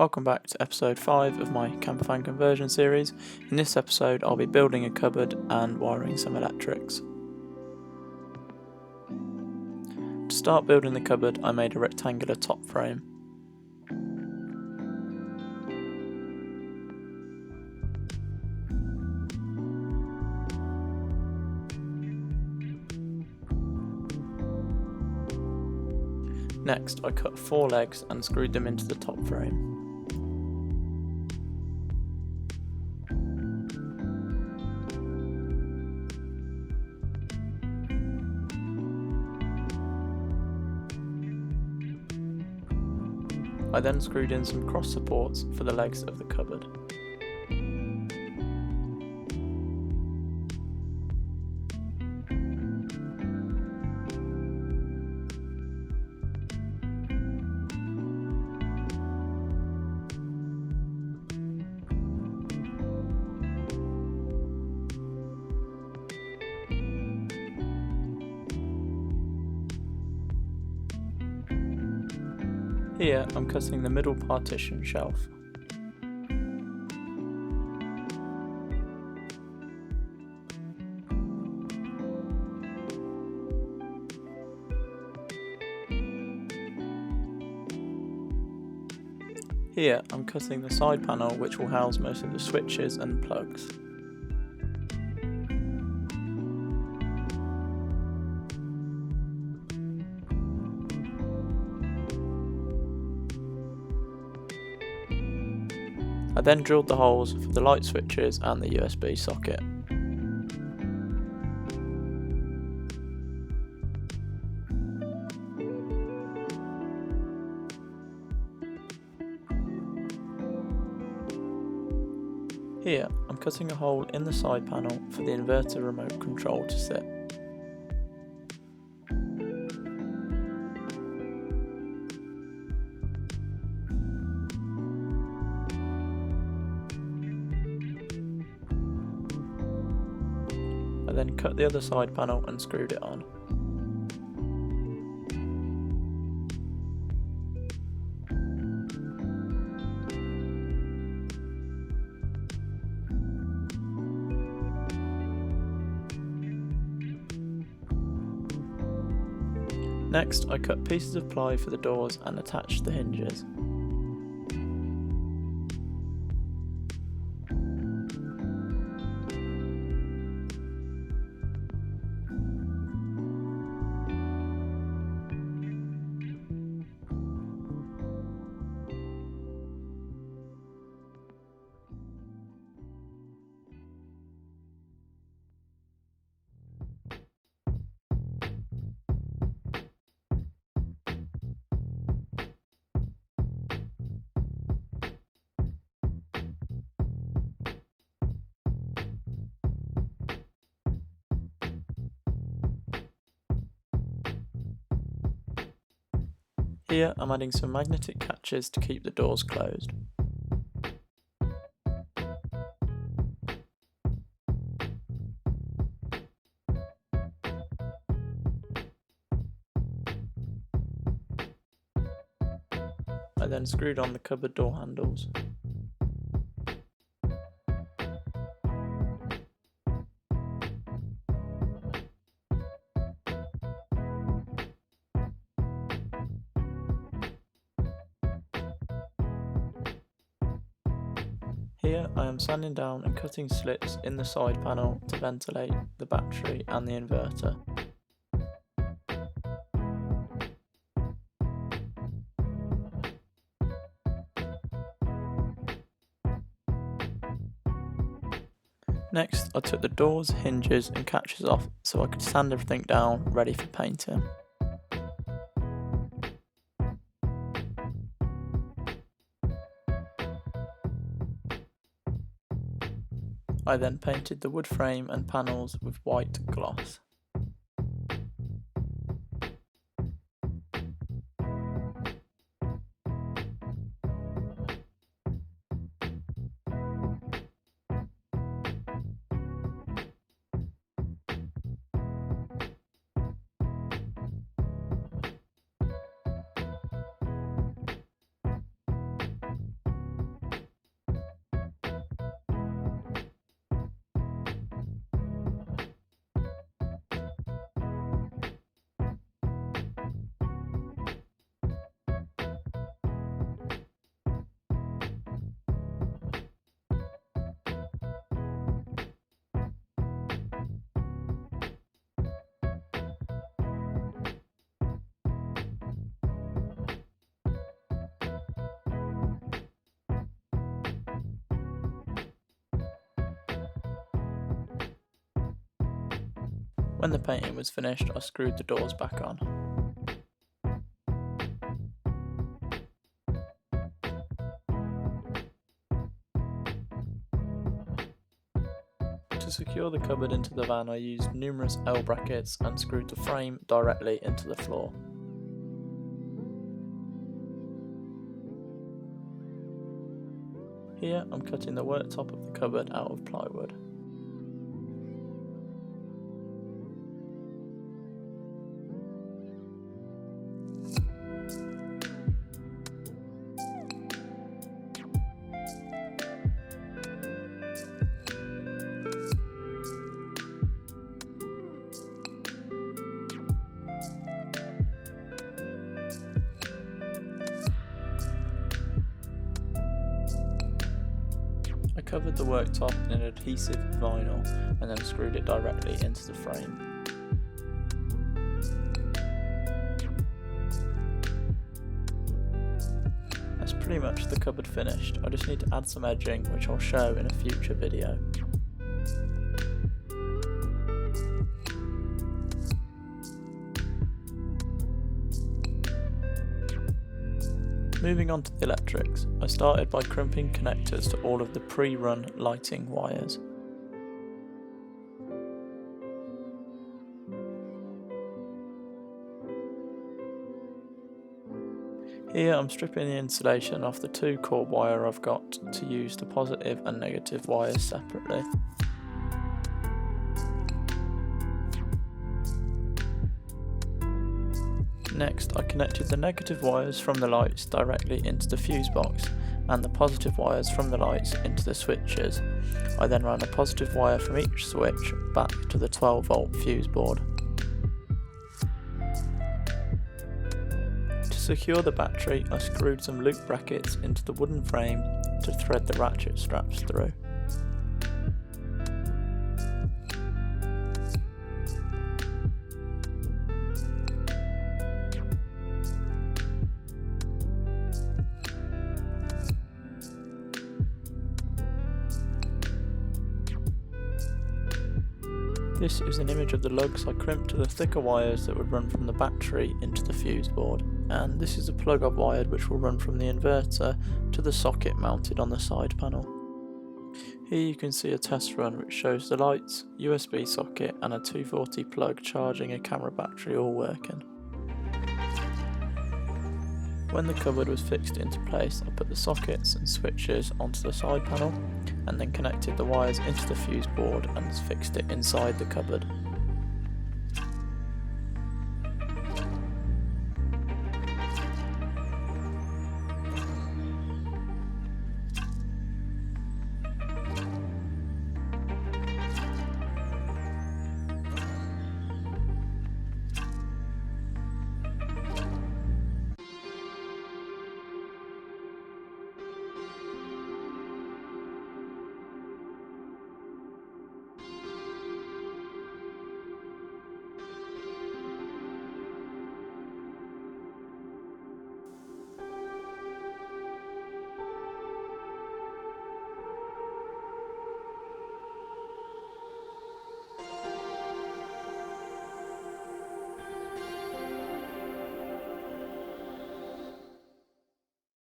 Welcome back to episode 5 of my Campervan conversion series. In this episode I'll be building a cupboard and wiring some electrics. To start building the cupboard I made a rectangular top frame. Next I cut 4 legs and screwed them into the top frame. I then screwed in some cross supports for the legs of the cupboard. Here I'm cutting the middle partition shelf. Here I'm cutting the side panel which will house most of the switches and plugs. I then drilled the holes for the light switches and the USB socket. Here I'm cutting a hole in the side panel for the inverter remote control to sit. I then cut the other side panel and screwed it on. Next, I cut pieces of ply for the doors and attached the hinges. Here I'm adding some magnetic catches to keep the doors closed. I then screwed on the cupboard door handles. Here I am sanding down and cutting slits in the side panel to ventilate the battery and the inverter. Next I took the doors, hinges and catches off so I could sand everything down ready for painting. I then painted the wood frame and panels with white gloss. When the painting was finished, I screwed the doors back on. To secure the cupboard into the van, I used numerous L brackets and screwed the frame directly into the floor. Here I'm cutting the worktop of the cupboard out of plywood. I covered the worktop in an adhesive vinyl and then screwed it directly into the frame. That's pretty much the cupboard finished. I just need to add some edging, which I'll show in a future video. Moving on to the electrics, I started by crimping connectors to all of the pre-run lighting wires. Here I'm stripping the insulation off the 2 cord wire I've got to use the positive and negative wires separately. Next, I connected the negative wires from the lights directly into the fuse box and the positive wires from the lights into the switches. I then ran a positive wire from each switch back to the 12 volt fuse board. To secure the battery, I screwed some loop brackets into the wooden frame to thread the ratchet straps through. This is an image of the lugs I crimped to the thicker wires that would run from the battery into the fuse board, and this is a plug I've wired which will run from the inverter to the socket mounted on the side panel. Here you can see a test run which shows the lights, USB socket and a 240 plug charging a camera battery all working. When the cupboard was fixed into place, I put the sockets and switches onto the side panel and then connected the wires into the fuse board and fixed it inside the cupboard.